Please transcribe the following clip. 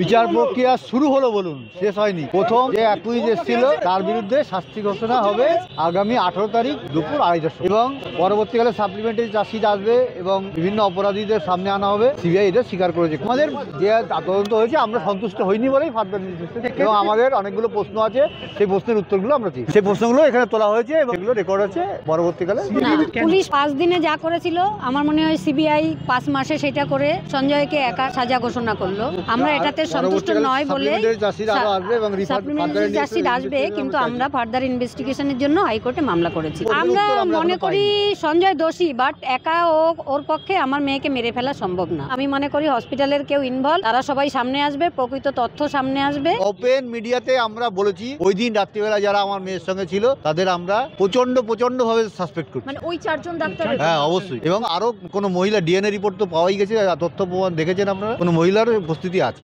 বিচার প্রক্রিয়া শুরু হলো বলুন, শেষ হয়নি। প্রথম যে অ্যাকুইজ এসেছিল তার বিরুদ্ধে শাস্তি ঘোষণা হবে আগামী 18 তারিখ দুপুর 2:30 এবং পরবর্তীকালে সাপ্লিমেন্টারি চার্জশিট আসবে এবং বিভিন্ন অপরাধীদের সামনে আনা হবে। সিবিআই এটা স্বীকার করেছে। আমাদের যে তদন্ত হয়েছে আমরা সন্তুষ্ট হইনি বলেই ফার্দার এবং আমাদের অনেকগুলো প্রশ্ন আছে, সেই প্রশ্নের উত্তরগুলো আমরা দিই। সেই প্রশ্নগুলো এখানে তোলা হয়েছে এবং এগুলো রেকর্ড আছে পরবর্তীকালে। পুলিশ 5 দিনে যা করেছিল আমার মনে হয় সিবিআই 5 মাসে সেটা করে সঞ্জয়কে একা সাজা ঘোষণা করলো। আমরা এটাতে সন্তুষ্ট নয় বলে সাপ্লিমেন্টারি চার্জশিট আসবে, কিন্তু আমরা ফার্দার ইনভেস্টিগেশনের জন্য হাইকোর্টে মামলা করেছি। আমরা মনে করি সঞ্জয় দোষী, বাট একা ওর পক্ষে আমার মেয়েকে মেরে ফেলা সম্ভব না। আমি মনে করি হসপিটালের কেউ ইনভলভ, তারা সবাই সামনে আসবে, প্রকৃত তথ্য সামনে আসবে। ওপেন মিডিয়াতে আমরা বলেছি ওই দিন রাত্রিবেলা যারা আমার মেয়ের সঙ্গে ছিল তাদের আমরা প্রচন্ড ভাবে সাসপেক্ট করছি। মানে ওই 4 জন ডাক্তার? হ্যাঁ অবশ্যই। এবং আরো কোনো মহিলা ডিএনএ রিপোর্ট তো পাওয়াই গেছে, তথ্য প্রমাণ দেখেছেন আপনারা, কোনো মহিলার উপস্থিতি আছে।